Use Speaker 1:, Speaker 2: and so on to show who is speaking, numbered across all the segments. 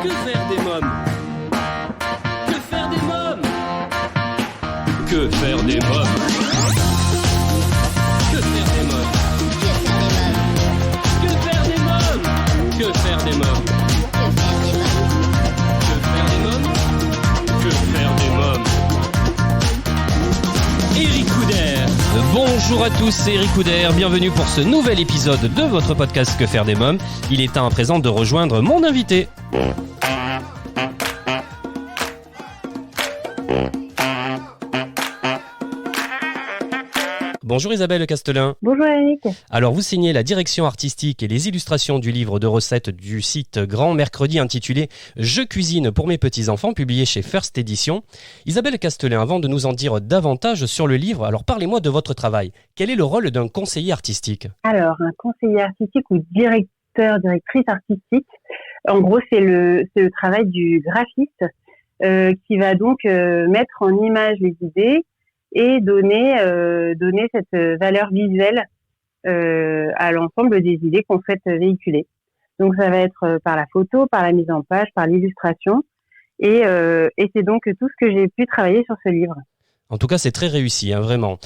Speaker 1: Que faire des mômes? Que faire des mômes? Que faire des mômes? Que faire des mômes? Que faire des mômes? Que faire des mômes? Que faire des mômes? Que faire des mômes? Eric Couder. Bonjour à tous, c'est Eric Couder. Bienvenue pour ce nouvel épisode de votre podcast Que faire des mômes. Il est temps à présent de rejoindre mon invité. Bonjour Isabelle Castelin.
Speaker 2: Bonjour Eric.
Speaker 1: Alors vous signez la direction artistique et les illustrations du livre de recettes du site Grand Mercredi intitulé « Je cuisine pour mes petits-enfants » publié chez First Edition. Isabelle Castelin, avant de nous en dire davantage sur le livre, alors parlez-moi de votre travail. Quel est le rôle d'un conseiller artistique?
Speaker 2: Alors, un conseiller artistique ou directrice artistique, en gros c'est le travail du graphiste qui va donc mettre en image les idées et donner cette valeur visuelle à l'ensemble des idées qu'on souhaite véhiculer. Donc ça va être par la photo, par la mise en page, par l'illustration, et c'est donc tout ce que j'ai pu travailler sur ce livre.
Speaker 1: En tout cas, c'est très réussi, vraiment.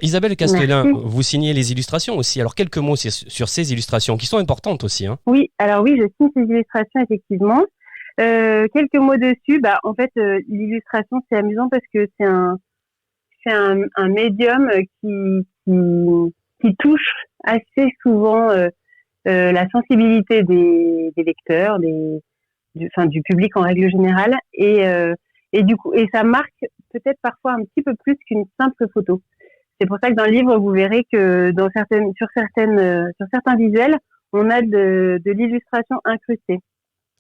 Speaker 1: Isabelle Castelin,
Speaker 2: Merci.
Speaker 1: vous signez les illustrations aussi. Alors quelques mots sur ces illustrations qui sont importantes aussi.
Speaker 2: Oui, je signe ces illustrations effectivement. Quelques mots dessus. En fait, l'illustration c'est amusant parce que c'est un médium qui touche assez souvent la sensibilité des lecteurs, du public en règle générale, et du coup, ça marque peut-être parfois un petit peu plus qu'une simple photo. C'est pour ça que dans le livre, vous verrez que sur certains visuels, on a de l'illustration incrustée.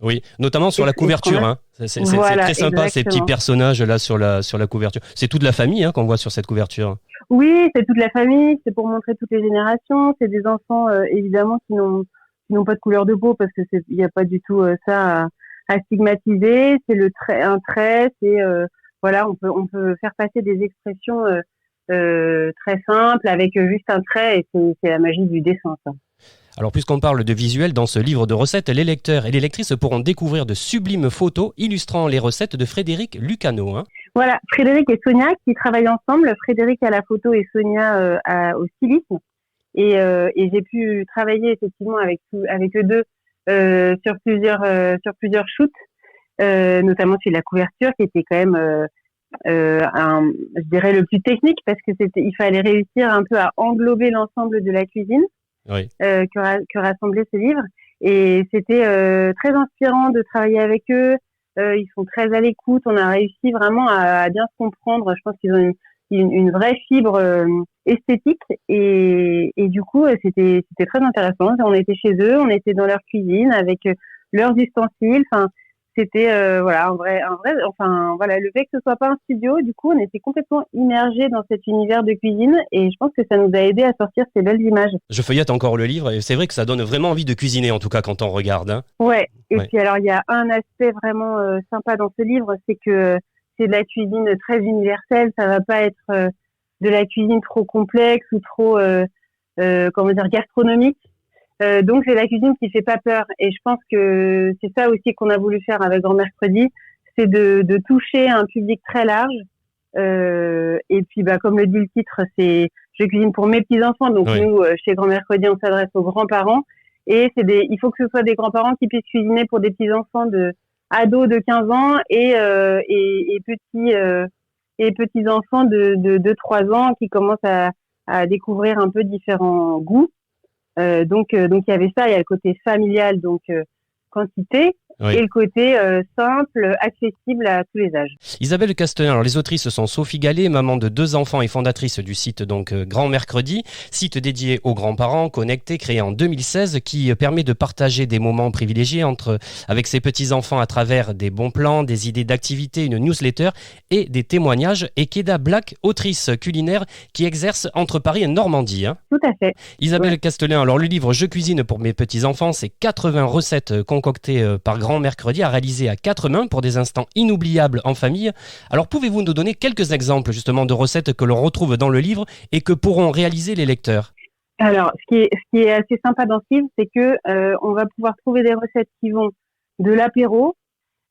Speaker 1: Oui, notamment sur la couverture. C'est très sympa,
Speaker 2: exactement.
Speaker 1: Ces petits personnages là sur la couverture. C'est toute la famille qu'on voit sur cette couverture.
Speaker 2: Oui, c'est toute la famille, c'est pour montrer toutes les générations. C'est des enfants évidemment qui n'ont pas de couleur de peau parce que il n'y a pas du tout ça à stigmatiser. C'est un trait, c'est on peut faire passer des expressions très simples avec juste un trait, et c'est la magie du dessin, ça.
Speaker 1: Alors puisqu'on parle de visuel, dans ce livre de recettes, les lecteurs et les lectrices pourront découvrir de sublimes photos illustrant les recettes de Frédéric Lucano.
Speaker 2: Voilà, Frédéric et Sonia qui travaillent ensemble. Frédéric à la photo et Sonia au stylisme. Et j'ai pu travailler effectivement avec eux deux sur plusieurs shoots, notamment sur la couverture qui était quand même je dirais le plus technique parce que il fallait réussir un peu à englober l'ensemble de la cuisine.
Speaker 1: Oui.
Speaker 2: Que rassemblait ce livre, et c'était très inspirant de travailler avec eux. Ils sont très à l'écoute, on a réussi vraiment à bien se comprendre. Je pense qu'ils ont une vraie fibre esthétique, et du coup c'était très intéressant. On était chez eux, on était dans leur cuisine avec leurs ustensiles. C'était le fait que ce soit pas un studio, du coup on était complètement immergés dans cet univers de cuisine, et je pense que ça nous a aidé à sortir ces belles images.
Speaker 1: Je feuillette encore le livre et c'est vrai que ça donne vraiment envie de cuisiner, en tout cas quand on regarde.
Speaker 2: Ouais. Puis alors il y a un aspect vraiment sympa dans ce livre, c'est que c'est de la cuisine très universelle. Ça va pas être de la cuisine trop complexe ou trop gastronomique. Donc c'est la cuisine qui fait pas peur, et je pense que c'est ça aussi qu'on a voulu faire avec Grand Mercredi, c'est de toucher un public très large, et puis comme le dit le titre, c'est je cuisine pour mes petits enfants, donc oui. Nous chez Grand Mercredi on s'adresse aux grands-parents, et il faut que ce soit des grands-parents qui puissent cuisiner pour des petits enfants de ados de 15 ans et petits enfants de 3 ans qui commencent à découvrir un peu différents goûts. Donc il y avait ça, il y a le côté familial, donc quantité, oui. Et le côté simple, accessible à tous les âges.
Speaker 1: Isabelle Castelin, alors les autrices sont Sophie Gallet, maman de 2 enfants et fondatrice du site Grand Mercredi, site dédié aux grands-parents connectés, créé en 2016, qui permet de partager des moments privilégiés avec ses petits-enfants à travers des bons plans, des idées d'activités, une newsletter et des témoignages. Et Keda Black, autrice culinaire qui exerce entre Paris et Normandie.
Speaker 2: Tout à fait.
Speaker 1: Isabelle Castelin, alors le livre Je cuisine pour mes petits-enfants, c'est 80 recettes concoctées par Grand Mercredi, à réaliser à 4 mains pour des instants inoubliables en famille. Alors pouvez-vous nous donner quelques exemples justement de recettes que l'on retrouve dans le livre et que pourront réaliser les lecteurs?
Speaker 2: Alors, ce qui est assez sympa dans ce livre, c'est que on va pouvoir trouver des recettes qui vont de l'apéro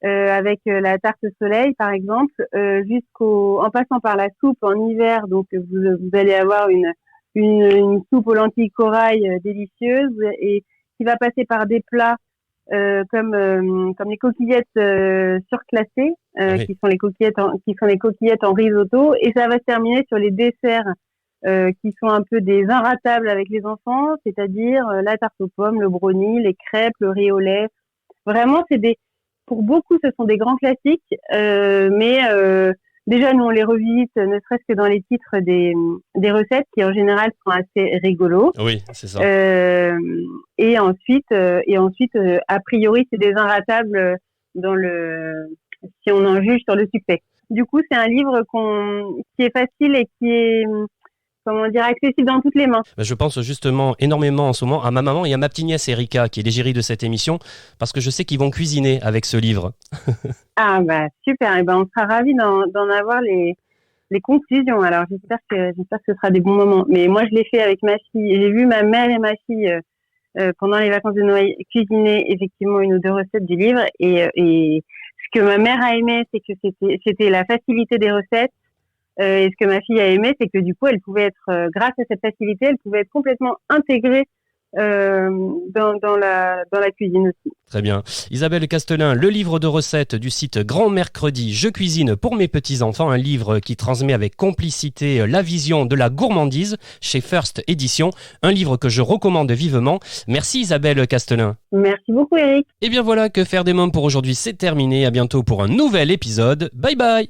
Speaker 2: avec la tarte au soleil par exemple, en passant par la soupe en hiver. Donc vous allez avoir une soupe aux lentilles corail délicieuse, et qui va passer par des plats comme les coquillettes surclassées, qui sont les coquillettes en risotto, et ça va se terminer sur les desserts qui sont un peu des inratables avec les enfants, c'est-à-dire la tarte aux pommes, le brownie, les crêpes, le riz au lait. Vraiment, pour beaucoup, ce sont des grands classiques, mais déjà, nous, on les revisite, ne serait-ce que dans les titres des recettes, qui en général sont assez rigolos.
Speaker 1: Oui, c'est ça.
Speaker 2: Et ensuite, a priori, c'est des inratables si on en juge sur le succès. Du coup, c'est un livre qui est facile et qui est, accessible dans toutes les mains.
Speaker 1: Je pense justement énormément en ce moment à ma maman et à ma petite nièce Erika, qui est l'égérie de cette émission, parce que je sais qu'ils vont cuisiner avec ce livre.
Speaker 2: Ah super, et on sera ravis d'en avoir les conclusions. Alors j'espère que ce sera des bons moments. Mais moi je l'ai fait avec ma fille. J'ai vu ma mère et ma fille pendant les vacances de Noël cuisiner effectivement une ou deux recettes du livre, et ce que ma mère a aimé, c'est que c'était la facilité des recettes. Et ce que ma fille a aimé, c'est que du coup, elle pouvait être, grâce à cette facilité, elle pouvait être complètement intégrée dans la cuisine aussi.
Speaker 1: Très bien. Isabelle Castelin, le livre de recettes du site Grand Mercredi, Je cuisine pour mes petits-enfants, un livre qui transmet avec complicité la vision de la gourmandise chez First Édition, un livre que je recommande vivement. Merci Isabelle Castelin.
Speaker 2: Merci beaucoup Eric.
Speaker 1: Et bien voilà, Que faire des mômes pour aujourd'hui, c'est terminé. À bientôt pour un nouvel épisode. Bye bye.